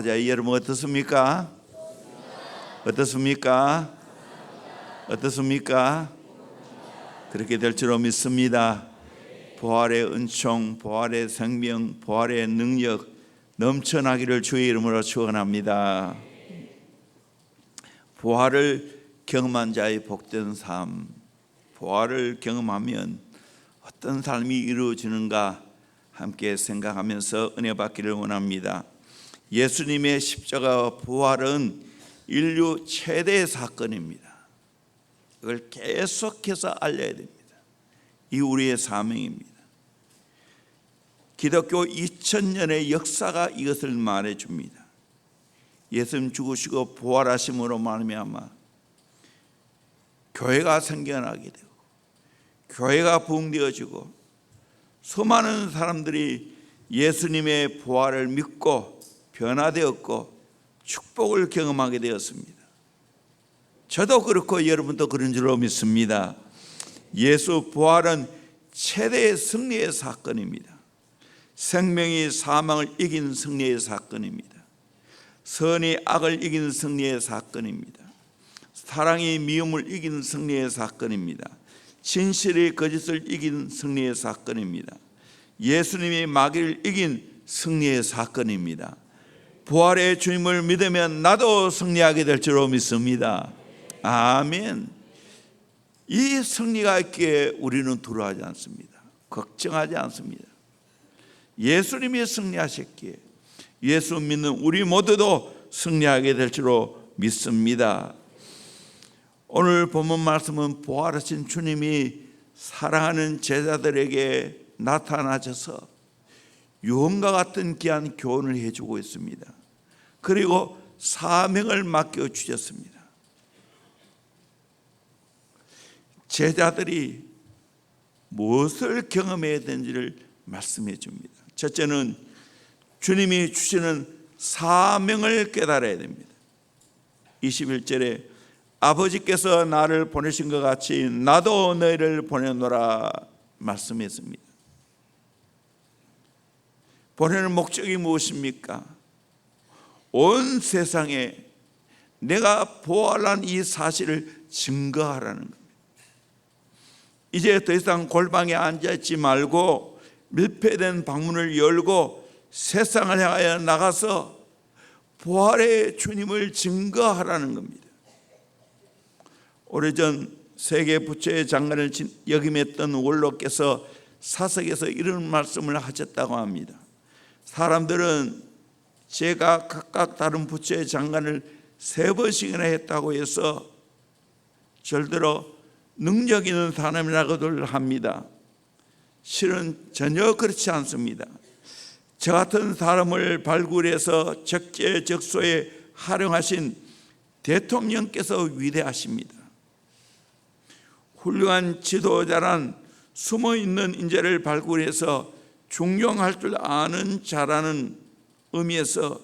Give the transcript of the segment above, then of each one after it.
자, 여러분 어떻습니까? 어떻습니까? 어떻습니까? 그렇게 될 줄로 믿습니다. 부활의 은총, 부활의 생명, 부활의 능력 넘쳐나기를 주의 이름으로 축원합니다. 부활을 경험한 자의 복된 삶, 부활을 경험하면 어떤 삶이 이루어지는가 함께 생각하면서 은혜 받기를 원합니다. 예수님의 십자가와 부활은 인류 최대의 사건입니다. 이걸 계속해서 알려야 됩니다. 이 우리의 사명입니다. 기독교 2000년의 역사가 이것을 말해줍니다. 예수님 죽으시고 부활하심으로 말미암아 교회가 생겨나게 되고 교회가 부흥되어지고 수많은 사람들이 예수님의 부활을 믿고 변화되었고 축복을 경험하게 되었습니다. 저도 그렇고 여러분도 그런 줄로 믿습니다. 예수 부활은 최대의 승리의 사건입니다. 생명이 사망을 이긴 승리의 사건입니다. 선이 악을 이긴 승리의 사건입니다. 사랑이 미움을 이긴 승리의 사건입니다. 진실이 거짓을 이긴 승리의 사건입니다. 예수님이 마귀를 이긴 승리의 사건입니다. 부활의 주님을 믿으면 나도 승리하게 될 줄로 믿습니다. 아멘. 이 승리가 있기에 우리는 두려워하지 않습니다. 걱정하지 않습니다. 예수님이 승리하셨기에 예수 믿는 우리 모두도 승리하게 될 줄로 믿습니다. 오늘 본문 말씀은 부활하신 주님이 사랑하는 제자들에게 나타나셔서 유언과 같은 귀한 교훈을 해주고 있습니다. 그리고 사명을 맡겨주셨습니다. 제자들이 무엇을 경험해야 되는지를 말씀해 줍니다. 첫째는 주님이 주시는 사명을 깨달아야 됩니다. 21절에 아버지께서 나를 보내신 것 같이 나도 너희를 보내노라 말씀했습니다. 보내는 목적이 무엇입니까? 온 세상에 내가 부활한 이 사실을 증거하라는 겁니다. 이제 더 이상 골방에 앉아있지 말고 밀폐된 방문을 열고 세상을 향하여 나가서 부활의 주님을 증거하라는 겁니다. 오래전 세계 부처의 장관을 역임했던 원로께서 사석에서 이런 말씀을 하셨다고 합니다. 사람들은 제가 각각 다른 부처의 장관을 3번씩이나 했다고 해서 절대로 능력 있는 사람이라고들 합니다. 실은 전혀 그렇지 않습니다. 저 같은 사람을 발굴해서 적재적소에 활용하신 대통령께서 위대하십니다. 훌륭한 지도자란 숨어있는 인재를 발굴해서 중용할 줄 아는 자라는 의미에서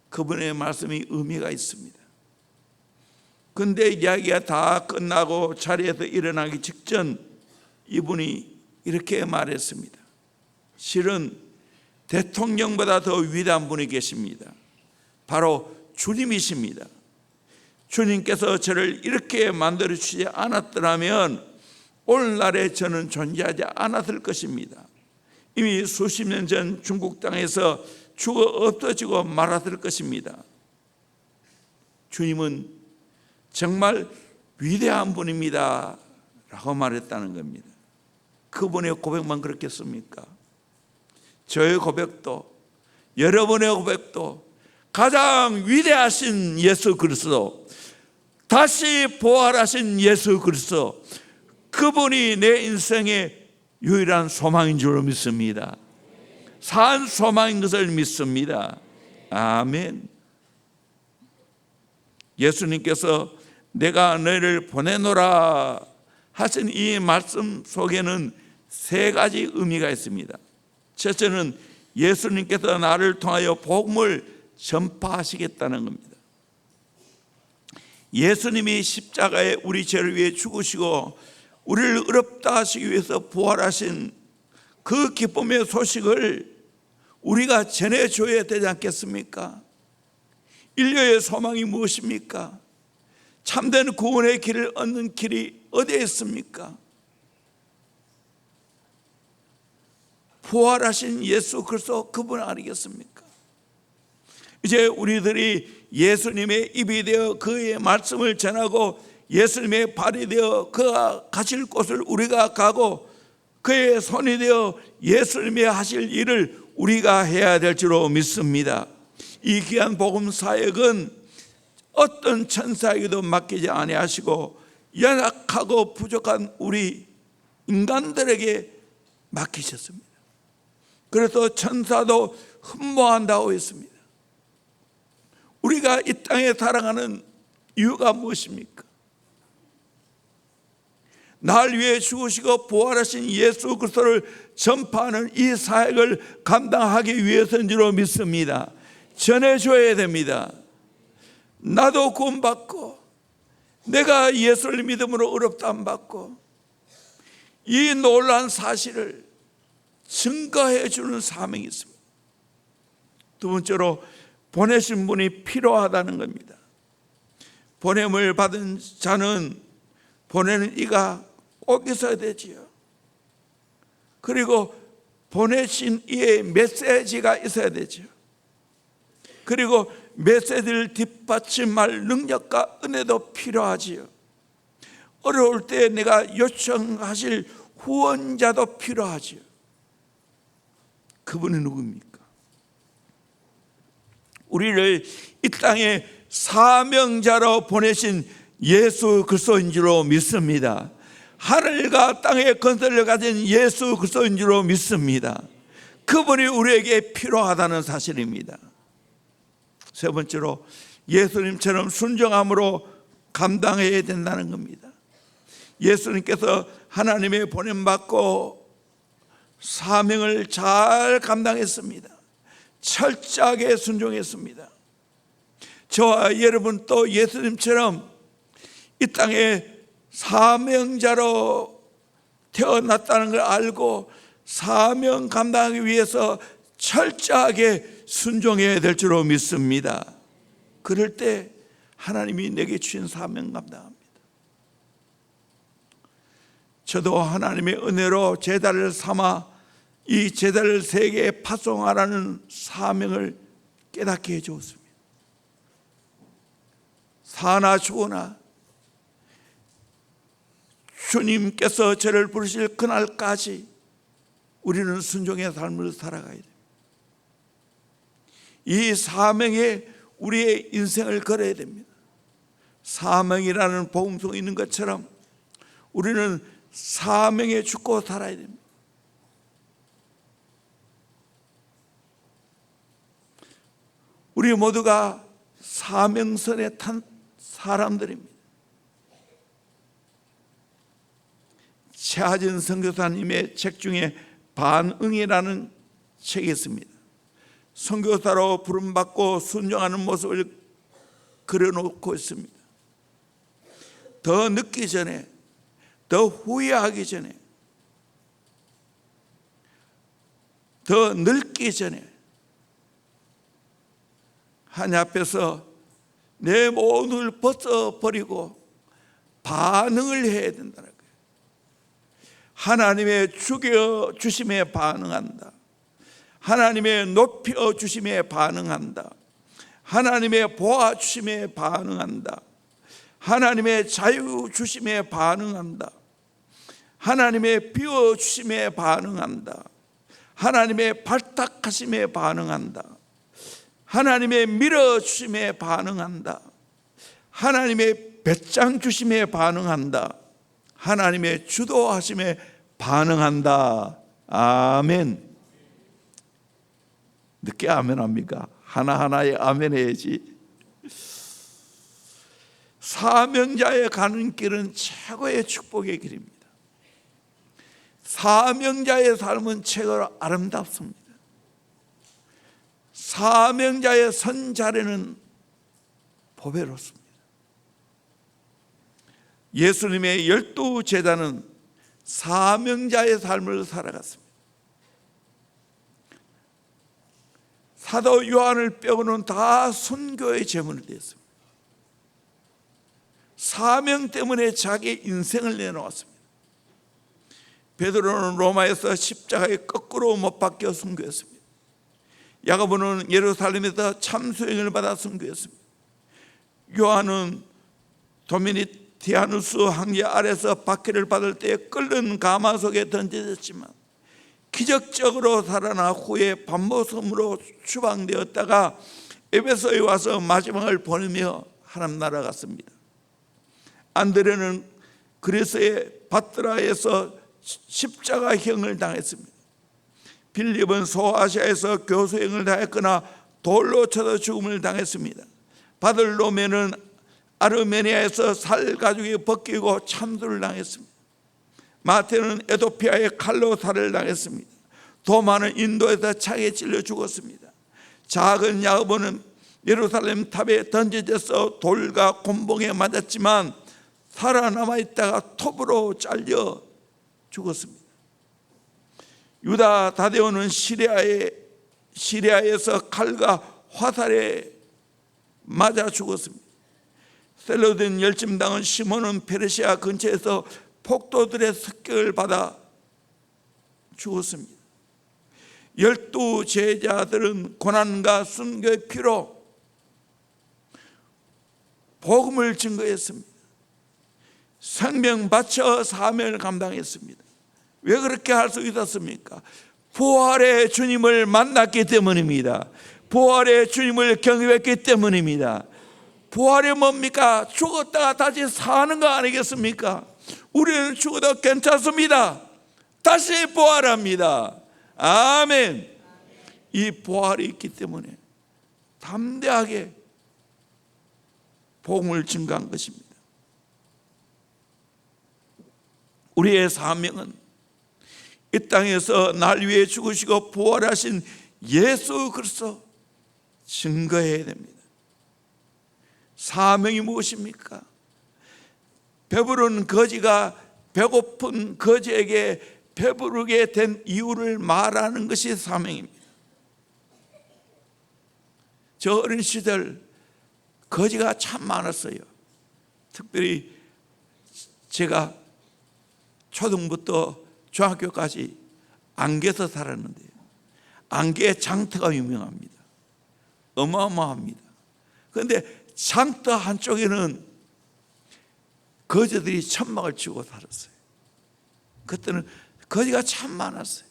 그분의 말씀이 의미가 있습니다. 근데 이야기가 다 끝나고 자리에서 일어나기 직전 이분이 이렇게 말했습니다. 실은 대통령보다 더 위대한 분이 계십니다. 바로 주님이십니다. 주님께서 저를 이렇게 만들어 주시지 않았더라면 오늘날에 저는 존재하지 않았을 것입니다. 이미 수십 년 전 중국 땅에서 죽어 없어지고 말았을 것입니다. 주님은 정말 위대한 분입니다 라고 말했다는 겁니다. 그분의 고백만 그렇겠습니까? 저의 고백도 여러분의 고백도 가장 위대하신 예수 그리스도, 다시 부활하신 예수 그리스도, 그분이 내 인생의 유일한 소망인 줄 믿습니다. 산 소망인 것을 믿습니다. 아멘. 예수님께서 내가 너희를 보내노라 하신 이 말씀 속에는 3가지 의미가 있습니다. 첫째는 예수님께서 나를 통하여 복음을 전파하시겠다는 겁니다. 예수님이 십자가에 우리 죄를 위해 죽으시고 우리를 의롭다 하시기 위해서 부활하신 그 기쁨의 소식을 우리가 전해줘야 되지 않겠습니까? 인류의 소망이 무엇입니까? 참된 구원의 길을 얻는 길이 어디에 있습니까? 부활하신 예수 그리스도 그분 아니겠습니까? 이제 우리들이 예수님의 입이 되어 그의 말씀을 전하고 예수님의 발이 되어 그가 가실 곳을 우리가 가고 그의 손이 되어 예수님이 하실 일을 우리가 해야 될 줄로 믿습니다. 이 귀한 복음 사역은 어떤 천사에게도 맡기지 아니하시고 연약하고 부족한 우리 인간들에게 맡기셨습니다. 그래서 천사도 흠모한다고 했습니다. 우리가 이 땅에 살아가는 이유가 무엇입니까? 날 위해 죽으시고 부활하신 예수 그리스도를 전파하는 이 사역을 감당하기 위해서인 줄로 믿습니다. 전해줘야 됩니다. 나도 구원받고 내가 예수를 믿음으로 의롭다함 받고 이 놀라운 사실을 증거해 주는 사명이 있습니다. 두 번째로 보내신 분이 필요하다는 겁니다. 보냄을 받은 자는 보내는 이가 꼭 있어야 되지요. 그리고 보내신 이의 메시지가 있어야 되죠. 그리고 메시지를 뒷받침할 능력과 은혜도 필요하지요. 어려울 때 내가 요청하실 후원자도 필요하지요. 그분이 누구입니까? 우리를 이 땅에 사명자로 보내신 예수 그리스도인 줄로 믿습니다. 하늘과 땅의 건설을 가진 예수 그리스도인 줄로 믿습니다. 그분이 우리에게 필요하다는 사실입니다. 세 번째로 예수님처럼 순종함으로 감당해야 된다는 겁니다. 예수님께서 하나님의 보냄받고 사명을 잘 감당했습니다. 철저하게 순종했습니다. 저와 여러분 또 예수님처럼 이 땅에 사명자로 태어났다는 걸 알고 사명 감당하기 위해서 철저하게 순종해야 될 줄로 믿습니다. 그럴 때 하나님이 내게 주신 사명 감당합니다. 저도 하나님의 은혜로 제자를 삼아 이 제자를 세계에 파송하라는 사명을 깨닫게 해주었습니다. 사나 죽으나 주님께서 저를 부르실 그날까지 우리는 순종의 삶을 살아가야 됩니다. 이 사명에 우리의 인생을 걸어야 됩니다. 사명이라는 복음송이 있는 것처럼 우리는 사명에 죽고 살아야 됩니다. 우리 모두가 사명선에 탄 사람들입니다. 최하진 선교사님의 책 중에 반응이라는 책이 있습니다. 선교사로 부름받고 순종하는 모습을 그려놓고 있습니다. 더 늦기 전에, 더 후회하기 전에, 더 늙기 전에 하나님 앞에서 내 모든 걸 벗어버리고 반응을 해야 된다는 거예요. 하나님의 죽여주심에 반응한다. 하나님의 높여주심에 반응한다. 하나님의 보아주심에 반응한다. 하나님의 자유주심에 반응한다. 하나님의 비워주심에 반응한다. 하나님의 발탁하심에 반응한다. 하나님의 밀어주심에 반응한다. 하나님의 배짱 주심에 반응한다. 하나님의 주도하심에 반응한다. 아멘. 늦게 아멘 합니까? 하나하나에 아멘 해야지. 사명자에 가는 길은 최고의 축복의 길입니다. 사명자의 삶은 최고로 아름답습니다. 사명자의 선 자리는 보배롭습니다. 예수님의 12 제자는 사명자의 삶을 살아갔습니다. 사도 요한을 빼고는 다 선교의 제물이 되었습니다. 사명 때문에 자기 인생을 내놓았습니다. 베드로는 로마에서 십자가에 거꾸로 못 박혀 순교했습니다. 야고보는 예루살렘에서 참수행을 받아 순교했습니다. 요한은 도미니티아누스 황제 아래서 박해를 받을 때 끓는 가마속에 던져졌지만 기적적으로 살아나 후에 반모섬으로 추방되었다가 에베소에 와서 마지막을 보내며 하나님 나라 갔습니다. 안드레는 그리스의 바트라에서 십자가형을 당했습니다. 빌립은 소아시아에서 교수형을 당했거나 돌로 쳐서 죽음을 당했습니다. 바들로메는 아르메니아에서 살 가죽이 벗기고 참수를 당했습니다. 마태는 에도피아의 칼로 살을 당했습니다. 도마는 인도에서 창에 찔려 죽었습니다. 작은 야고보는 예루살렘 탑에 던져져서 돌과 곤봉에 맞았지만 살아남아 있다가 톱으로 잘려 죽었습니다. 유다 다데오는 시리아에서 칼과 화살에 맞아 죽었습니다. 셀로딘 열심당은 시몬은 페르시아 근처에서 폭도들의 습격을 받아 죽었습니다. 12 제자들은 고난과 순교의 피로 복음을 증거했습니다. 생명 바쳐 사명을 감당했습니다. 왜 그렇게 할 수 있었습니까? 부활의 주님을 만났기 때문입니다. 부활의 주님을 경험했기 때문입니다. 부활이 뭡니까? 죽었다가 다시 사는 거 아니겠습니까? 우리는 죽어도 괜찮습니다. 다시 부활합니다. 아멘. 이 부활이 있기 때문에 담대하게 복음을 증거한 것입니다. 우리의 사명은 이 땅에서 날 위해 죽으시고 부활하신 예수 그리스도 증거해야 됩니다. 사명이 무엇입니까? 배부른 거지가 배고픈 거지에게 배부르게 된 이유를 말하는 것이 사명입니다. 저 어린 시절 거지가 참 많았어요. 특별히 제가 초등부터 중학교까지 안개에서 살았는데요. 안개의 장터가 유명합니다. 어마어마합니다. 그런데 장터 한쪽에는 거지들이 천막을 치고 살았어요. 그때는 거지가 참 많았어요.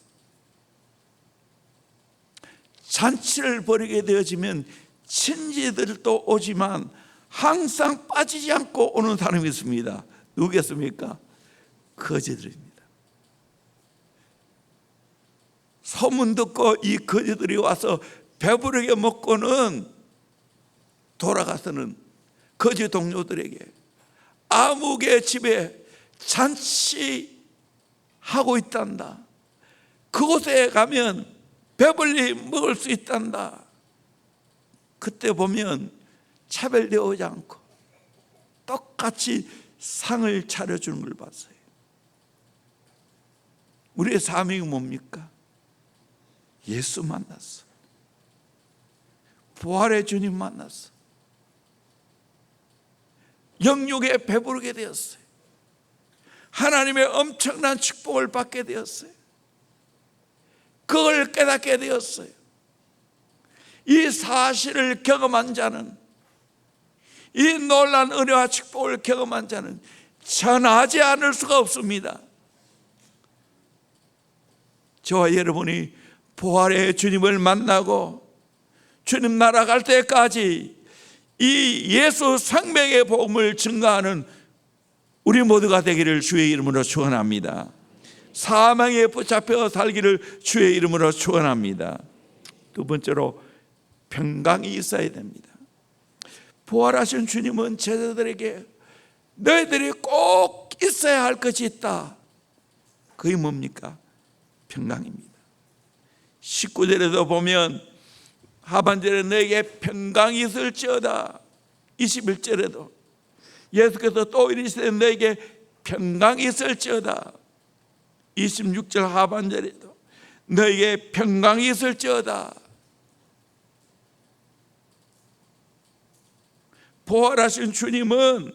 잔치를 벌이게 되어지면 친지들도 오지만 항상 빠지지 않고 오는 사람이 있습니다. 누구겠습니까? 거지들입니다. 소문 듣고 이 거지들이 와서 배부르게 먹고는 돌아가서는 거지 동료들에게 아무개 집에 잔치하고 있단다. 그곳에 가면 배불리 먹을 수 있단다. 그때 보면 차별되지 않고 똑같이 상을 차려주는 걸 봤어요. 우리의 사명이 뭡니까? 예수 만났어. 부활의 주님 만났어. 영육에 배부르게 되었어요. 하나님의 엄청난 축복을 받게 되었어요. 그걸 깨닫게 되었어요. 이 사실을 경험한 자는, 이 놀라운 은혜와 축복을 경험한 자는 전하지 않을 수가 없습니다. 저와 여러분이 부활의 주님을 만나고 주님 나라 갈 때까지 이 예수 생명의 복음을 증거하는 우리 모두가 되기를 주의 이름으로 축원합니다. 사망에 붙잡혀 살기를 주의 이름으로 축원합니다. 두 번째로 평강이 있어야 됩니다. 부활하신 주님은 제자들에게 너희들이 꼭 있어야 할 것이 있다. 그게 뭡니까? 평강입니다. 19절에도 보면 하반절에 너에게 평강이 있을지어다. 21절에도 예수께서 또 이르시되 너에게 평강이 있을지어다. 26절 하반절에도 너에게 평강이 있을지어다. 부활하신 주님은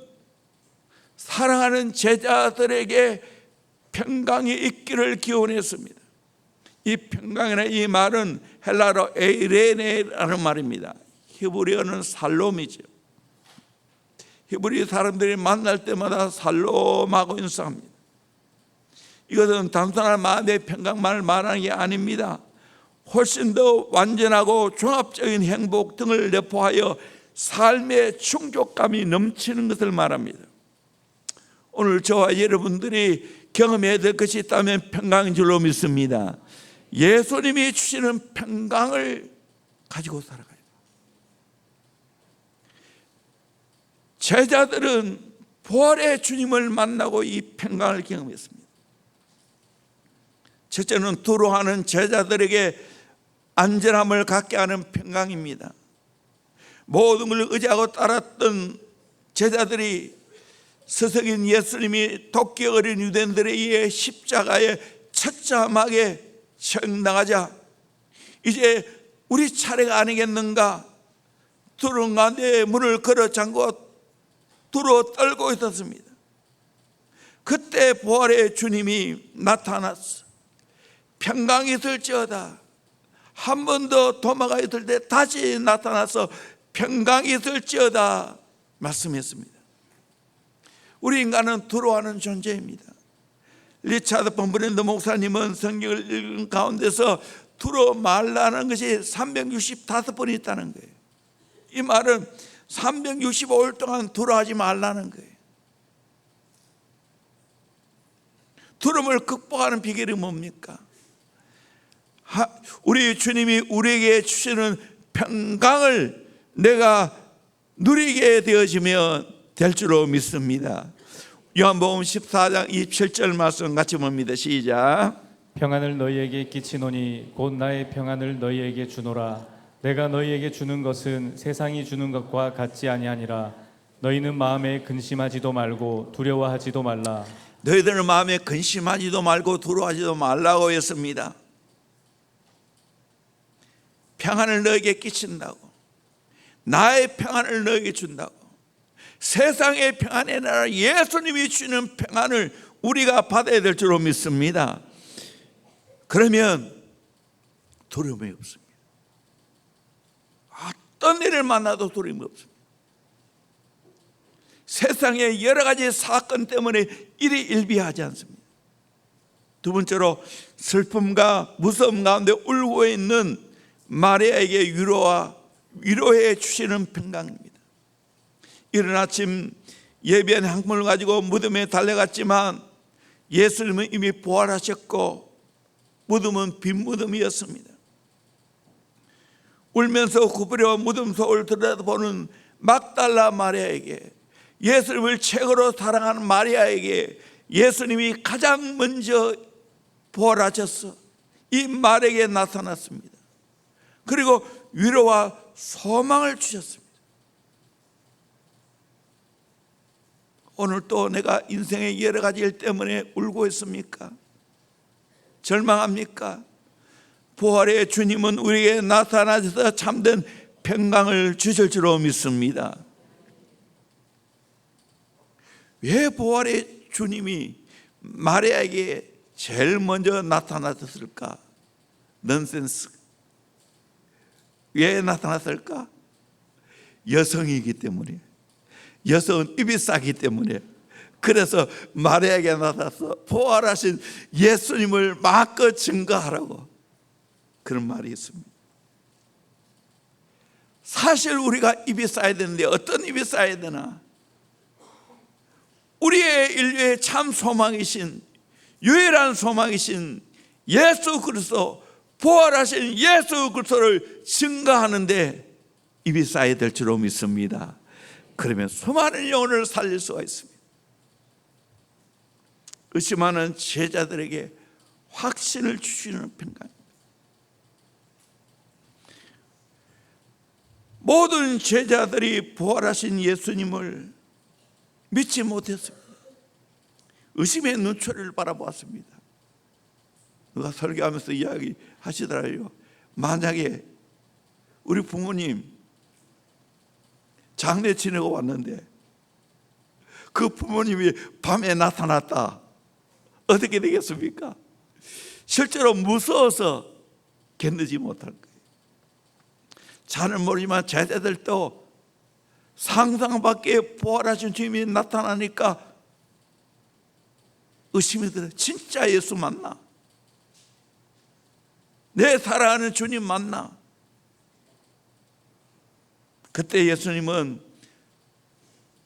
사랑하는 제자들에게 평강이 있기를 기원했습니다. 이 평강이라는 이 말은 헬라어로 에이레네라는 말입니다. 히브리어는 살롬이죠. 히브리 사람들이 만날 때마다 살롬하고 인사합니다. 이것은 단순한 마음의 평강만을 말하는 게 아닙니다. 훨씬 더 완전하고 종합적인 행복 등을 내포하여 삶의 충족감이 넘치는 것을 말합니다. 오늘 저와 여러분들이 경험해야 될 것이 있다면 평강인 줄로 믿습니다. 예수님이 주시는 평강을 가지고 살아가야 돼요. 제자들은 부활의 주님을 만나고 이 평강을 경험했습니다. 첫째는 두려워하는 제자들에게 안전함을 갖게 하는 평강입니다. 모든 걸 의지하고 따랐던 제자들이 스승인 예수님이 토끼 어린 유대인들에 의해 십자가에 처참하게 처형당하자 이제 우리 차례가 아니겠는가, 두려운 가운데 문을 걸어 잠그고 두려워 떨고 있었습니다. 그때 부활의 주님이 나타났어. 평강이 있을지어다. 한 번 더 도마가 있을 때 다시 나타나서 평강이 있을지어다 말씀했습니다. 우리 인간은 두려워하는 존재입니다. 리차드 폼브랜드 목사님은 성경을 읽은 가운데서 두려워 말라는 것이 365번이 있다는 거예요. 이 말은 365일 동안 두려워하지 말라는 거예요. 두려움을 극복하는 비결이 뭡니까? 우리 주님이 우리에게 주시는 평강을 내가 누리게 되어지면 될 줄로 믿습니다. 요한복음 14장 27절 말씀 같이 봅니다. 시작. 평안을 너희에게 끼치노니 곧 나의 평안을 너희에게 주노라. 내가 너희에게 주는 것은 세상이 주는 것과 같지 아니하니라. 너희는 마음에 근심하지도 말고 두려워하지도 말라. 너희들은 마음에 근심하지도 말고 두려워하지도 말라고 했습니다. 평안을 너에게 끼친다고, 나의 평안을 너에게 준다고, 세상의 평안이 아니라 예수님이 주시는 평안을 우리가 받아야 될 줄로 믿습니다. 그러면 두려움이 없습니다. 어떤 일을 만나도 두려움이 없습니다. 세상의 여러 가지 사건 때문에 일이 일비하지 않습니다. 두 번째로 슬픔과 무서움 가운데 울고 있는 마리아에게 위로해 주시는 평강입니다. 이른 아침 예비한 향품을 가지고 무덤에 달려갔지만 예수님은 이미 부활하셨고 무덤은 빈 무덤이었습니다. 울면서 구부려 무덤 속을 들여다보는 막달라 마리아에게, 예수님을 최고로 사랑하는 마리아에게 예수님이 가장 먼저 부활하셔서 이 마리아에게 나타났습니다. 그리고 위로와 소망을 주셨습니다. 오늘 또 내가 인생의 여러 가지 일 때문에 울고 있습니까? 절망합니까? 부활의 주님은 우리에게 나타나셔서 참된 평강을 주실 줄로 믿습니다. 왜 부활의 주님이 마리아에게 제일 먼저 나타나셨을까? 넌센스. 왜 나타났을까? 여성이기 때문에, 여성은 입이 싸기 때문에. 그래서 마리아에게 나타나서 부활하신 예수님을 마음껏 증거하라고 그런 말이 있습니다. 사실 우리가 입이 싸야 되는데 어떤 입이 싸야 되나? 우리의 인류의 참 소망이신, 유일한 소망이신 예수 그리스도, 부활하신 예수 그리스도를 증거하는데 입이 쌓여야 될 줄로 믿습니다. 그러면 수많은 영혼을 살릴 수가 있습니다. 의심하는 제자들에게 확신을 주시는 평강입니다. 모든 제자들이 부활하신 예수님을 믿지 못했습니다. 의심의 눈초리를 바라보았습니다. 누가 설교하면서 이야기하시더라고요. 만약에 우리 부모님 장례 지내고 왔는데 그 부모님이 밤에 나타났다. 어떻게 되겠습니까? 실제로 무서워서 견디지 못할 거예요. 잘은 모르지만 제자들도 상상 밖에 부활하신 주님이 나타나니까 의심이 들어요. 진짜 예수 맞나? 내 사랑하는 주님 맞나? 그때 예수님은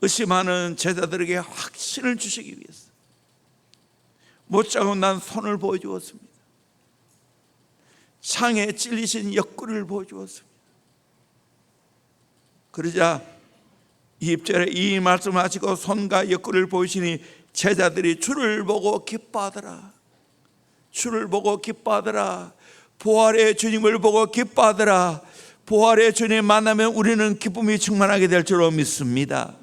의심하는 제자들에게 확신을 주시기 위해서 못자고 난 손을 보여주었습니다. 창에 찔리신 옆구리를 보여주었습니다. 그러자 2절에 이 말씀을 하시고 손과 옆구리를 보이시니 제자들이 주를 보고 기뻐하더라. 주를 보고 기뻐하더라. 부활의 주님을 보고 기뻐하더라. 부활의 주님 만나면 우리는 기쁨이 충만하게 될 줄로 믿습니다.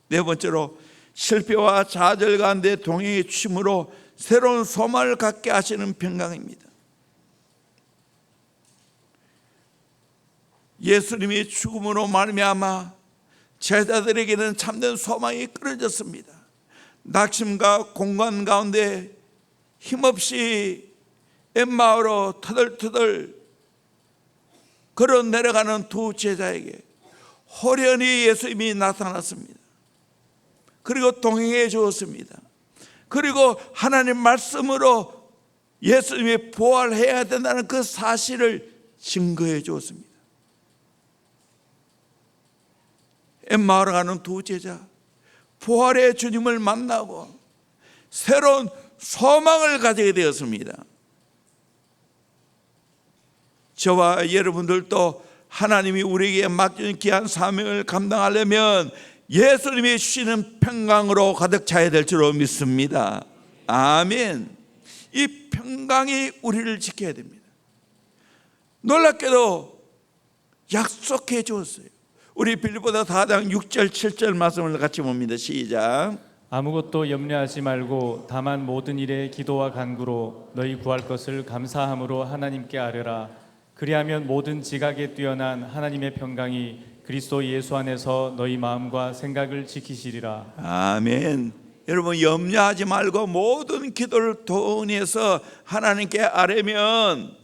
네 번째로 실패와 좌절 가운데 동행해 주심으로 새로운 소망을 갖게 하시는 평강입니다. 예수님이 죽음으로 말미암아 제자들에게는 참된 소망이 끊어졌습니다. 낙심과 공간 가운데 힘없이 엠마오로 터덜터덜 걸어 내려가는 두 제자에게 호련히 예수님이 나타났습니다. 그리고 동행해 주었습니다. 그리고 하나님 말씀으로 예수님이 부활해야 된다는 그 사실을 증거해 주었습니다. 엠마오로 가는 두 제자, 부활의 주님을 만나고 새로운 소망을 가지게 되었습니다. 저와 여러분들도 하나님이 우리에게 맡긴 귀한 사명을 감당하려면 예수님이 주시는 평강으로 가득 차야 될 줄로 믿습니다. 아멘. 이 평강이 우리를 지켜야 됩니다. 놀랍게도 약속해 주었어요. 우리 빌립보서 4장 6절 7절 말씀을 같이 봅니다. 시작. 아무것도 염려하지 말고 다만 모든 일에 기도와 간구로 너희 구할 것을 감사함으로 하나님께 아뢰라. 그리하면 모든 지각에 뛰어난 하나님의 평강이 그리스도 예수 안에서 너희 마음과 생각을 지키시리라. 아멘. 여러분 염려하지 말고 모든 기도를 통해서 하나님께 아뢰면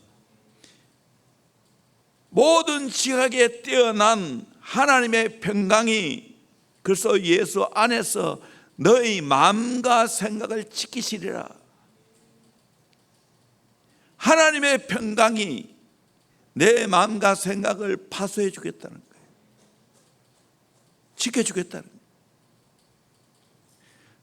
모든 지각에 뛰어난 하나님의 평강이 그리스도 예수 안에서 너희 마음과 생각을 지키시리라. 하나님의 평강이 내 마음과 생각을 파수해 주겠다는 거예요. 지켜주겠다는 거예요.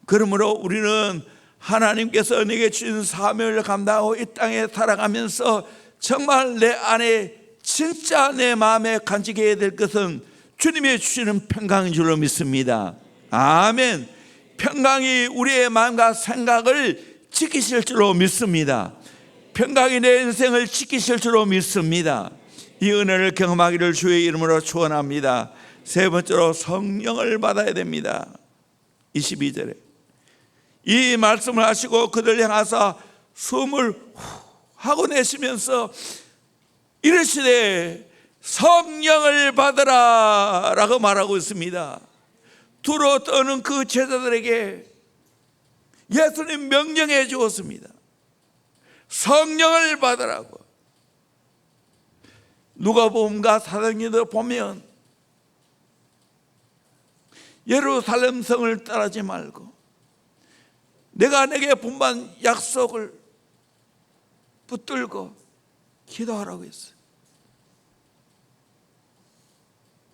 그러므로 우리는 하나님께서 내게 주신 사명을 감당하고 이 땅에 살아가면서 정말 내 안에 진짜 내 마음에 간직해야 될 것은 주님이 주시는 평강인 줄로 믿습니다. 아멘. 평강이 우리의 마음과 생각을 지키실 줄로 믿습니다. 평강이 내 인생을 지키실 줄로 믿습니다. 이 은혜를 경험하기를 주의 이름으로 축원합니다. 세 번째로 성령을 받아야 됩니다. 22절에 이 말씀을 하시고 그들 향하사 숨을 하고 내쉬면서 이르시되 성령을 받으라 라고 말하고 있습니다. 두로 떠는 그 제자들에게 예수님 명령해 주었습니다. 성령을 받으라고. 누가복음과 사도행전을 보면 예루살렘 성을 떠나지 말고 내가 내게 분반 약속을 붙들고 기도하라고 했어요.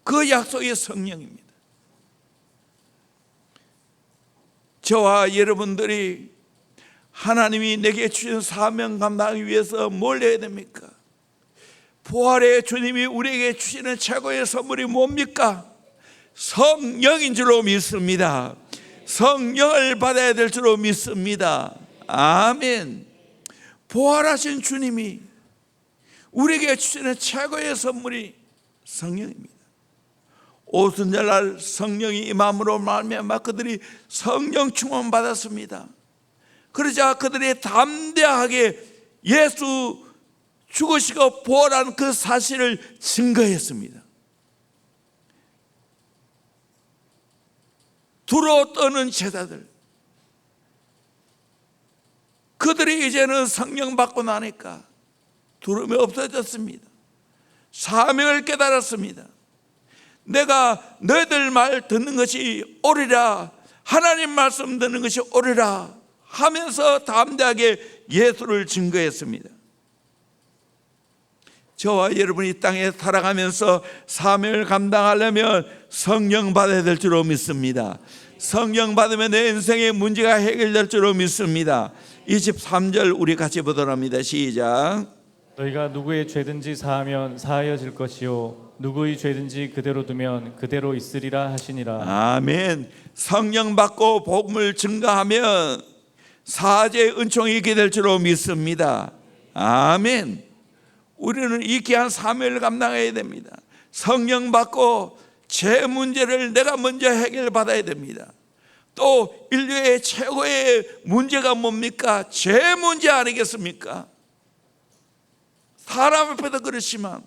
그 약속이 성령입니다. 저와 여러분들이 하나님이 내게 주신 사명 감당하기 위해서 뭘 해야 됩니까? 부활의 주님이 우리에게 주시는 최고의 선물이 뭡니까? 성령인 줄로 믿습니다. 성령을 받아야 될 줄로 믿습니다. 아멘. 부활하신 주님이 우리에게 주시는 최고의 선물이 성령입니다. 오순절날 성령이 임함으로 말미암아 그들이 성령 충만 받았습니다. 그러자 그들이 담대하게 예수 죽으시고 부활한 그 사실을 증거했습니다. 두루 떠는 제자들, 그들이 이제는 성령 받고 나니까 두려움이 없어졌습니다. 사명을 깨달았습니다. 내가 너희들 말 듣는 것이 옳으라, 하나님 말씀 듣는 것이 옳으라 하면서 담대하게 예수를 증거했습니다. 저와 여러분이 이 땅에 살아가면서 사명을 감당하려면 성령 받아야 될 줄로 믿습니다. 성령 받으면 내 인생의 문제가 해결될 줄로 믿습니다. 23절 우리 같이 보도록 합니다. 시작. 너희가 누구의 죄든지 사하면 사하여질 것이요 누구의 죄든지 그대로 두면 그대로 있으리라 하시니라. 아멘. 성령 받고 복음을 증거하면 사죄의 은총이 있게 될 줄로 믿습니다. 아멘. 우리는 이 귀한 사명을 감당해야 됩니다. 성령 받고 제 문제를 내가 먼저 해결받아야 됩니다. 또 인류의 최고의 문제가 뭡니까? 제 문제 아니겠습니까? 사람 앞에도 그렇지만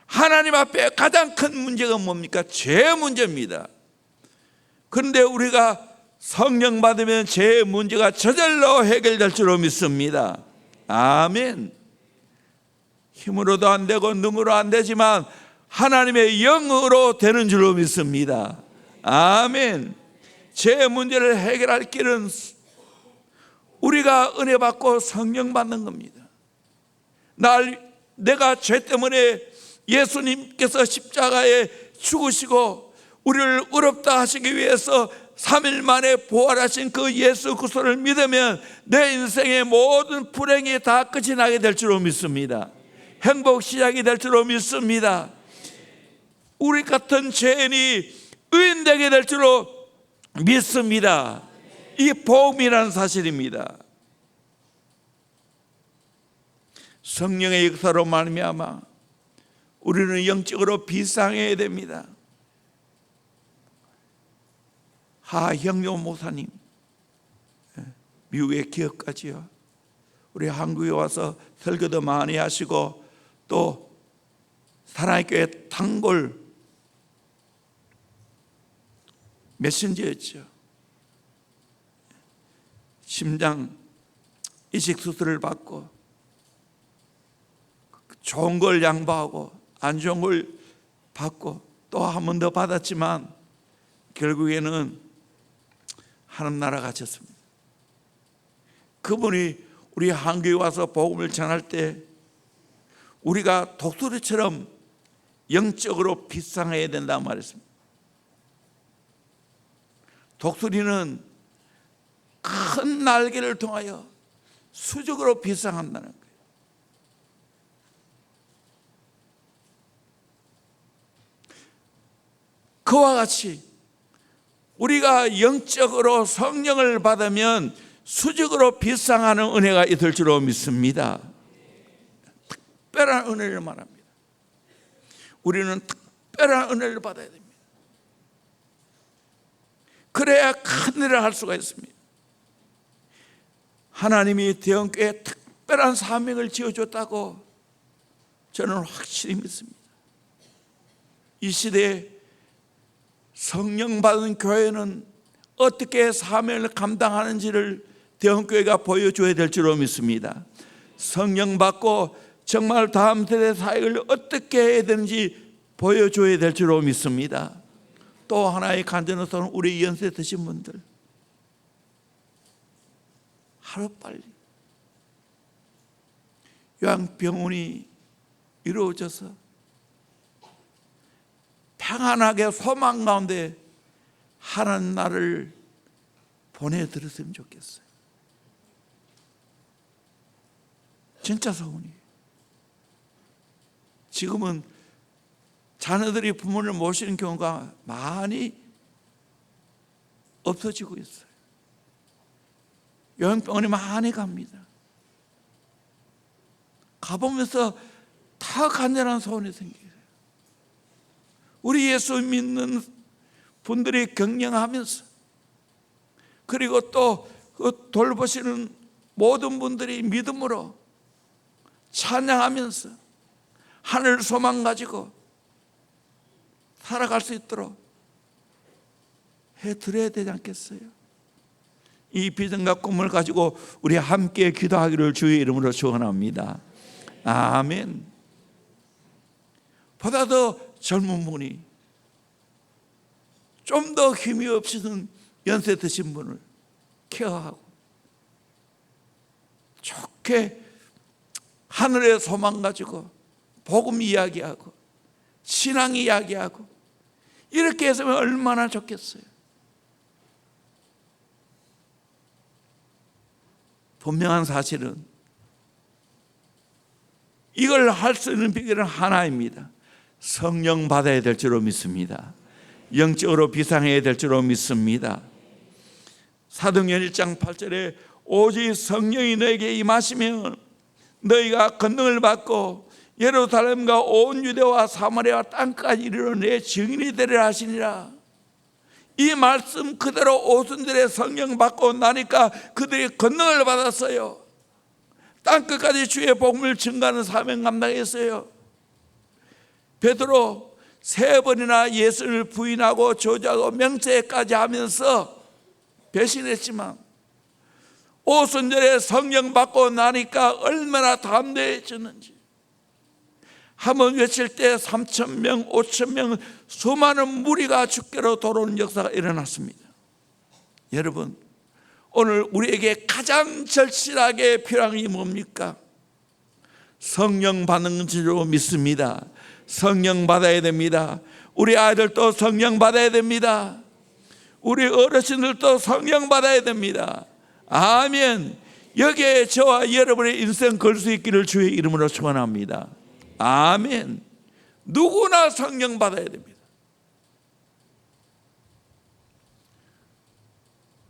하나님 앞에 가장 큰 문제가 뭡니까? 죄 문제입니다. 그런데 우리가 성령 받으면 죄 문제가 저절로 해결될 줄로 믿습니다. 아멘. 힘으로도 안 되고 능으로 안 되지만 하나님의 영으로 되는 줄로 믿습니다. 아멘. 죄 문제를 해결할 길은 우리가 은혜 받고 성령 받는 겁니다. 내가 죄 때문에 예수님께서 십자가에 죽으시고 우리를 의롭다 하시기 위해서 3일 만에 부활하신 그 예수 그리스도를 믿으면 내 인생의 모든 불행이 다 끝이 나게 될 줄로 믿습니다. 행복 시작이 될 줄로 믿습니다. 우리 같은 죄인이 의인되게 될 줄로 믿습니다. 이 복음이라는 사실입니다. 성령의 역사로 말미암아 우리는 영적으로 비상해야 됩니다. 하형료 목사님, 미국의 기업까지요, 우리 한국에 와서 설교도 많이 하시고 또 사랑의 교회 단골 메신저였죠. 심장 이식 수술을 받고 좋은 걸 양보하고 안 좋은 걸 받고 또 한 번 더 받았지만 결국에는 하나님 나라 가셨습니다. 그분이 우리 한국에 와서 복음을 전할 때 우리가 독수리처럼 영적으로 비상해야 된다고 말했습니다. 독수리는 큰 날개를 통하여 수직으로 비상한다는 거예요. 그와 같이 우리가 영적으로 성령을 받으면 수직으로 비상하는 은혜가 있을 줄로 믿습니다. 특별한 은혜를 말합니다. 우리는 특별한 은혜를 받아야 됩니다. 그래야 큰 일을 할 수가 있습니다. 하나님이 대형교회에 특별한 사명을 지어줬다고 저는 확실히 믿습니다. 이 시대에 성령 받은 교회는 어떻게 사명을 감당하는지를 대형교회가 보여줘야 될 줄로 믿습니다. 성령 받고 정말 다음 세대 사역을 어떻게 해야 되는지 보여줘야 될 줄로 믿습니다. 또 하나의 간증으로서는 우리 연세 드신 분들 하루빨리 요양병원이 이루어져서 평안하게 소망 가운데 하나님 나를 보내드렸으면 좋겠어요. 진짜 소원이에요. 지금은 자녀들이 부모를 모시는 경우가 많이 없어지고 있어요. 요양병원에 많이 갑니다. 가보면서 다 간절한 소원이 생겨요. 우리 예수 믿는 분들이 경영하면서 그리고 또 그 돌보시는 모든 분들이 믿음으로 찬양하면서 하늘 소망 가지고 살아갈 수 있도록 해드려야 되지 않겠어요? 이 비전과 꿈을 가지고 우리 함께 기도하기를 주의 이름으로 축원합니다. 아멘. 보다 더 젊은 분이 좀 더 힘이 없으신 연세 드신 분을 케어하고 좋게 하늘의 소망 가지고 복음 이야기하고 신앙 이야기하고 이렇게 했으면 얼마나 좋겠어요. 분명한 사실은 이걸 할 수 있는 비결은 하나입니다. 성령 받아야 될 줄로 믿습니다. 영적으로 비상해야 될 줄로 믿습니다. 사도행전 1장 8절에 오직 성령이 너에게 임하시면 너희가 권능을 받고 예루살렘과 온 유대와 사마리아 땅까지 이르러 내 증인이 되리라 하시니라. 이 말씀 그대로 오순절에 성령 받고 나니까 그들이 권능을 받았어요. 땅끝까지 주의 복음을 증거하는 사명 감당했어요. 베드로 3번이나 예수를 부인하고 저주하고 명죄까지 하면서 배신했지만 오순절에 성령 받고 나니까 얼마나 담대해졌는지. 한번 외칠 때 3,000명, 5,000명 수많은 무리가 주께로 돌아오는 역사가 일어났습니다. 여러분, 오늘 우리에게 가장 절실하게 필요한 게 뭡니까? 성령 받는 줄로 믿습니다. 성령 받아야 됩니다. 우리 아이들도 성령 받아야 됩니다. 우리 어르신들도 성령 받아야 됩니다. 아멘. 여기에 저와 여러분의 인생 걸 수 있기를 주의 이름으로 축원합니다. 아멘. 누구나 성령 받아야 됩니다.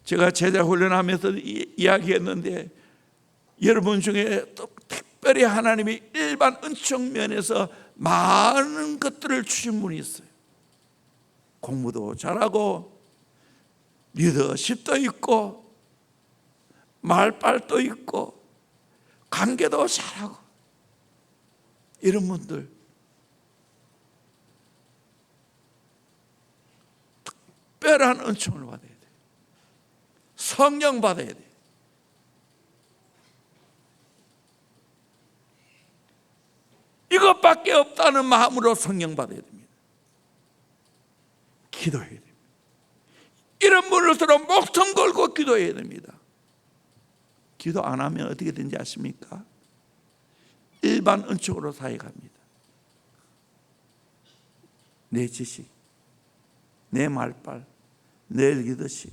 제가 제자 훈련하면서 이야기했는데 여러분 중에 또 특별히 하나님이 일반 은총 면에서 많은 것들을 주신 분이 있어요. 공부도 잘하고 리더십도 있고 말빨도 있고 관계도 잘하고 이런 분들 특별한 은총을 받아야 돼요. 성령 받아야 돼요. 이것밖에 없다는 마음으로 성령 받아야 됩니다. 기도해야 됩니다. 이런 분을서로 목숨 걸고 기도해야 됩니다. 기도 안 하면 어떻게 되는지 아십니까? 일반 은총으로 사역합니다. 내 지식, 내 말빨, 내 리더십.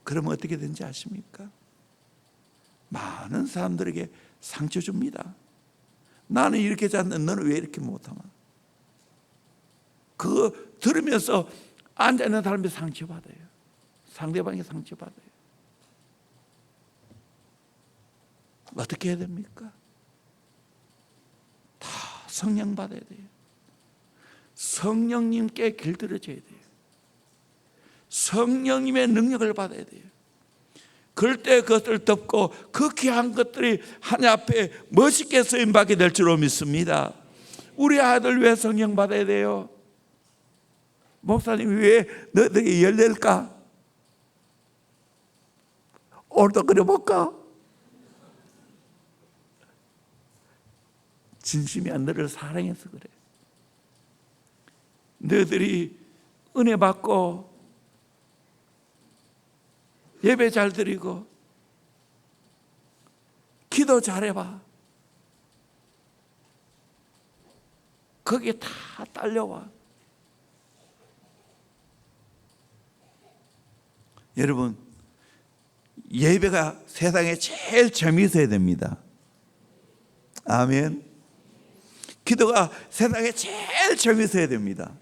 그러면 어떻게 되는지 아십니까? 많은 사람들에게 상처 줍니다. 나는 이렇게 잘했는데 너는 왜 이렇게 못하나? 그거 들으면서 앉아있는 사람이 상처받아요. 상대방이 상처받아요. 어떻게 해야 됩니까? 다 성령 받아야 돼요. 성령님께 길들여져야 돼요. 성령님의 능력을 받아야 돼요. 그럴 때 그것을 덮고 그 귀한 것들이 하나님 앞에 멋있게 쓰임받게 될 줄로 믿습니다. 우리 아들 왜 성령 받아야 돼요? 목사님 왜 너희들이 열릴까? 오늘도 그려볼까? 진심이 너를 사랑해서 그래. 너희들이 은혜 받고 예배 잘 드리고 기도 잘해봐. 거기에 다 딸려와. 여러분, 예배가 세상에 제일 재미있어야 됩니다. 아멘. 기도가 세상에 제일 재미있어야 됩니다.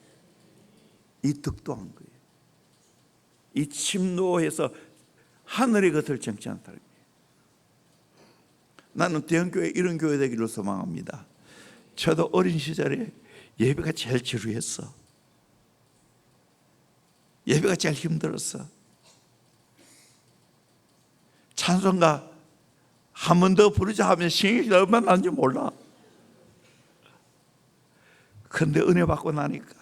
이 득도한 거예요. 이 침노해서 하늘의 것을 정치한 사람이에요. 나는 대형교회 이런 교회 되기를 소망합니다. 저도 어린 시절에 예배가 제일 지루했어. 예배가 제일 힘들었어. 찬송가 한 번 더 부르자 하면 신경이 얼마나 나는지 몰라. 그런데 은혜 받고 나니까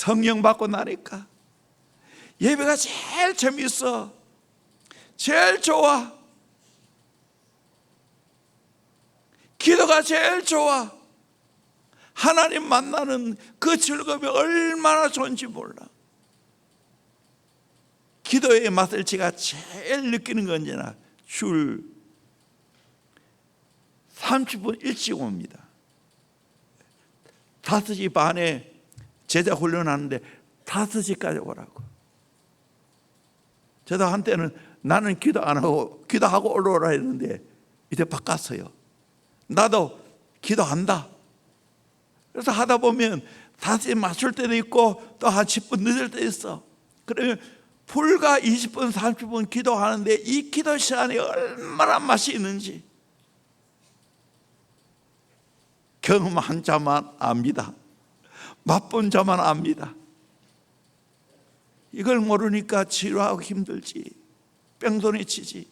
성령 받고 나니까 예배가 제일 재미있어, 제일 좋아, 기도가 제일 좋아. 하나님 만나는 그 즐거움이 얼마나 좋은지 몰라. 기도의 맛을 제가 제일 느끼는 건 언제나 줄 30분 일찍 옵니다. 5시 반에 제자 훈련하는데 5시까지 오라고. 저도 한때는 나는 기도 안 하고 기도하고 올라오라 했는데 이제 바꿨어요. 나도 기도한다. 그래서 하다 보면 5시에 맞출 때도 있고 또 한 10분 늦을 때 있어. 그러면 불과 20분 30분 기도하는데 이 기도 시간이 얼마나 맛이 있는지 경험한 자만 압니다. 맛본 자만 압니다. 이걸 모르니까 치료하고 힘들지, 뺑소니 치지.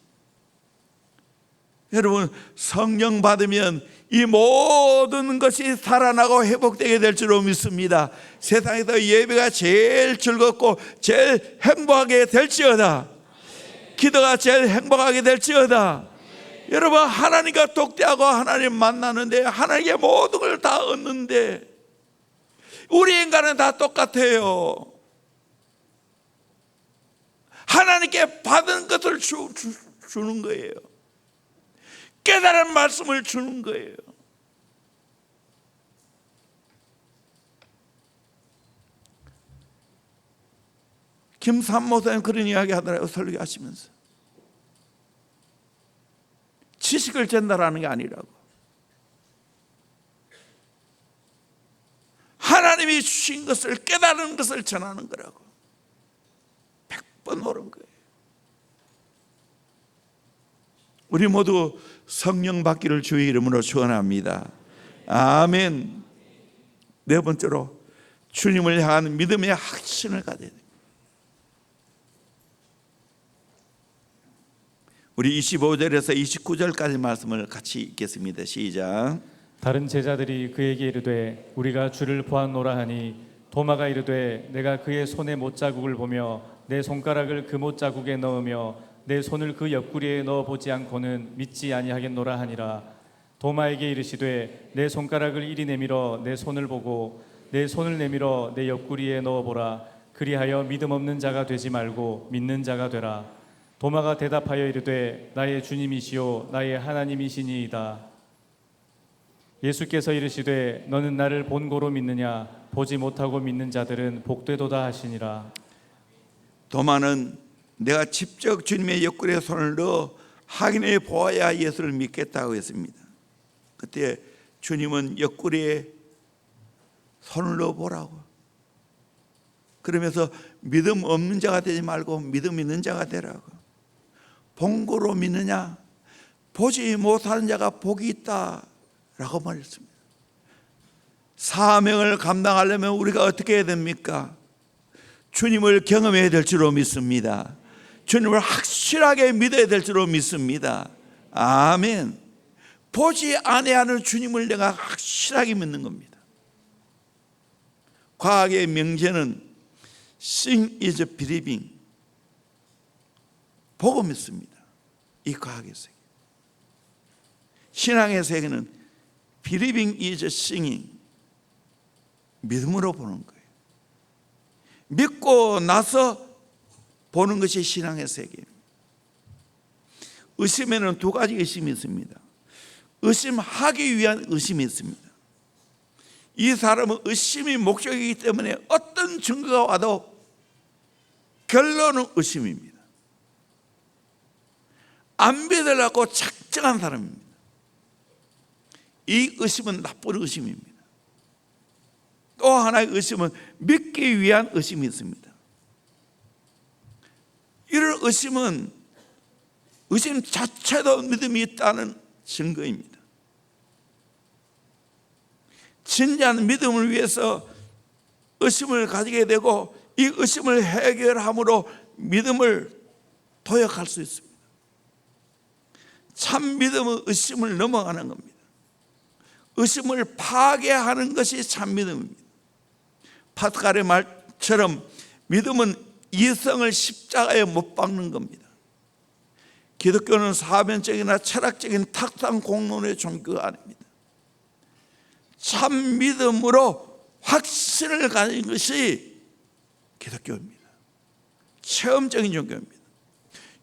여러분, 성령 받으면 이 모든 것이 살아나고 회복되게 될 줄로 믿습니다. 세상에서 예배가 제일 즐겁고 제일 행복하게 될지어다. 기도가 제일 행복하게 될지어다. 여러분, 하나님과 독대하고 하나님 만나는데 하나님의 모든 걸 다 얻는데 우리 인간은 다 똑같아요. 하나님께 받은 것을 주는 거예요. 깨달은 말씀을 주는 거예요. 김삼모사님 그런 이야기 하더라고요. 설교하시면서 지식을 전달하는 게 아니라고, 하나님이 주신 것을 깨달은 것을 전하는 거라고. 100번 옳은 거예요. 우리 모두 성령 받기를 주의 이름으로 축원합니다. 아멘. 네 번째로 주님을 향한 믿음의 확신을 가져야 됩니다. 우리 25절에서 29절까지 말씀을 같이 읽겠습니다. 시작. 다른 제자들이 그에게 이르되 우리가 주를 보았노라 하니 도마가 이르되 내가 그의 손에 못자국을 보며 내 손가락을 그 못자국에 넣으며 내 손을 그 옆구리에 넣어보지 않고는 믿지 아니하겠노라 하니라. 도마에게 이르시되 내 손가락을 이리 내밀어 내 손을 보고 내 손을 내밀어 내 옆구리에 넣어보라. 그리하여 믿음 없는 자가 되지 말고 믿는 자가 되라. 도마가 대답하여 이르되 나의 주님이시요 나의 하나님이시니이다. 예수께서 이르시되 너는 나를 본고로 믿느냐? 보지 못하고 믿는 자들은 복되도다 하시니라. 도마는 내가 직접 주님의 옆구리에 손을 넣어 확인해 보아야 예수를 믿겠다고 했습니다. 그때 주님은 옆구리에 손을 넣어 보라고, 그러면서 믿음 없는 자가 되지 말고 믿음 있는 자가 되라고. 본고로 믿느냐? 보지 못하는 자가 복이 있다 라고 말했습니다. 사명을 감당하려면 우리가 어떻게 해야 됩니까? 주님을 경험해야 될 줄로 믿습니다. 주님을 확실하게 믿어야 될 줄로 믿습니다. 아멘. 보지 아니하는 주님을 내가 확실하게 믿는 겁니다. 과학의 명제는 Seeing is believing. 보고 믿습니다. 이 과학의 세계. 신앙의 세계는 Believing is seeing. 믿음으로 보는 거예요. 믿고 나서 보는 것이 신앙의 세계입니다. 의심에는 두 가지 의심이 있습니다. 의심하기 위한 의심이 있습니다. 이 사람은 의심이 목적이기 때문에 어떤 증거가 와도 결론은 의심입니다. 안 믿으려고 작정한 사람입니다. 이 의심은 나쁜 의심입니다. 또 하나의 의심은 믿기 위한 의심이 있습니다. 이런 의심은 의심 자체도 믿음이 있다는 증거입니다. 진지한 믿음을 위해서 의심을 가지게 되고 이 의심을 해결함으로 믿음을 도약할 수 있습니다. 참 믿음은 의심을 넘어가는 겁니다. 의심을 파괴하는 것이 참 믿음입니다. 파스칼의 말 철학처럼 믿음은 이성을 십자가에 못 박는 겁니다. 기독교는 사변적이나 철학적인 탁상 공론의 종교가 아닙니다. 참 믿음으로 확신을 가진 것이 기독교입니다. 체험적인 종교입니다.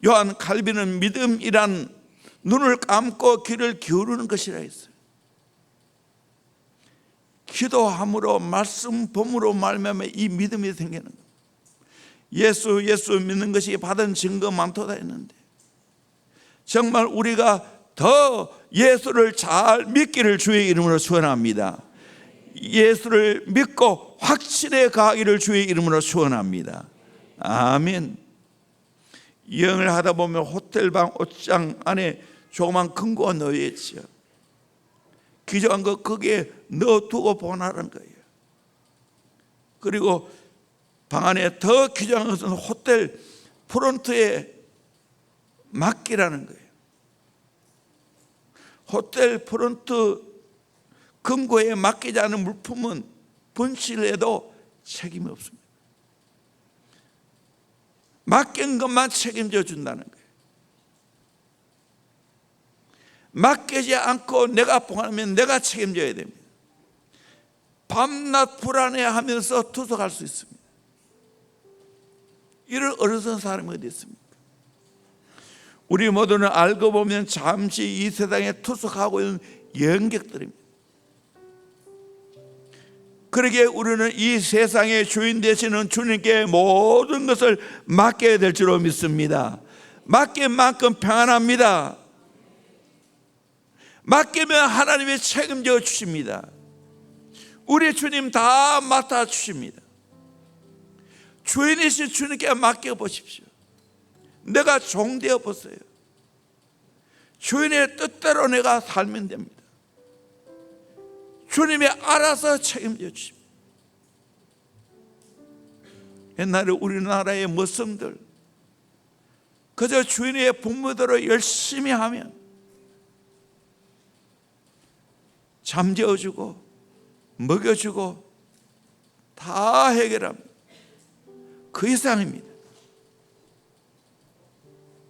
요한 칼빈은 믿음이란 눈을 감고 귀를 기울이는 것이라 했어요. 기도함으로 말씀 범으로 말미암아 이 믿음이 생기는 겁니다. 예수 믿는 것이 받은 증거 많도다 했는데 정말 우리가 더 예수를 잘 믿기를 주의 이름으로 축원합니다. 예수를 믿고 확신에 가기를 주의 이름으로 축원합니다. 아멘. 여행을 하다 보면 호텔방 옷장 안에 조그만 금고가 넣어 있죠. 기저한 거 거기에 넣어두고 보내라는 거예요. 그리고 방 안에 더 기저한 것은 호텔 프론트에 맡기라는 거예요. 호텔 프론트 금고에 맡기지 않은 물품은 분실해도 책임이 없습니다. 맡긴 것만 책임져 준다는 거예요. 맡기지 않고 내가 보관하면 내가 책임져야 됩니다. 밤낮 불안해하면서 투석할 수 있습니다. 이런 어리석은 사람이 어디 있습니까? 우리 모두는 알고 보면 잠시 이 세상에 투석하고 있는 여행객들입니다. 그러기에 우리는 이 세상의 주인 되시는 주님께 모든 것을 맡겨야 될 줄로 믿습니다. 맡긴 만큼 평안합니다. 맡기면 하나님이 책임져 주십니다. 우리 주님 다 맡아 주십니다. 주인이신 주님께 맡겨 보십시오. 내가 종되어 보세요. 주인의 뜻대로 내가 살면 됩니다. 주님이 알아서 책임져 주십니다. 옛날에 우리나라의 머슴들 그저 주인의 분무대로 열심히 하면 잠재워주고 먹여주고 다 해결합니다. 그 이상입니다.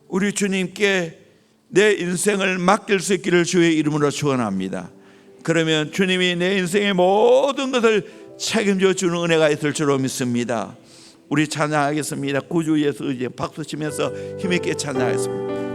우리 주님께 내 인생을 맡길 수 있기를 주의 이름으로 축원합니다. 그러면 주님이 내 인생의 모든 것을 책임져 주는 은혜가 있을 줄로 믿습니다. 우리 찬양하겠습니다. 구주 예수 이제 박수 치면서 힘있게 찬양하겠습니다.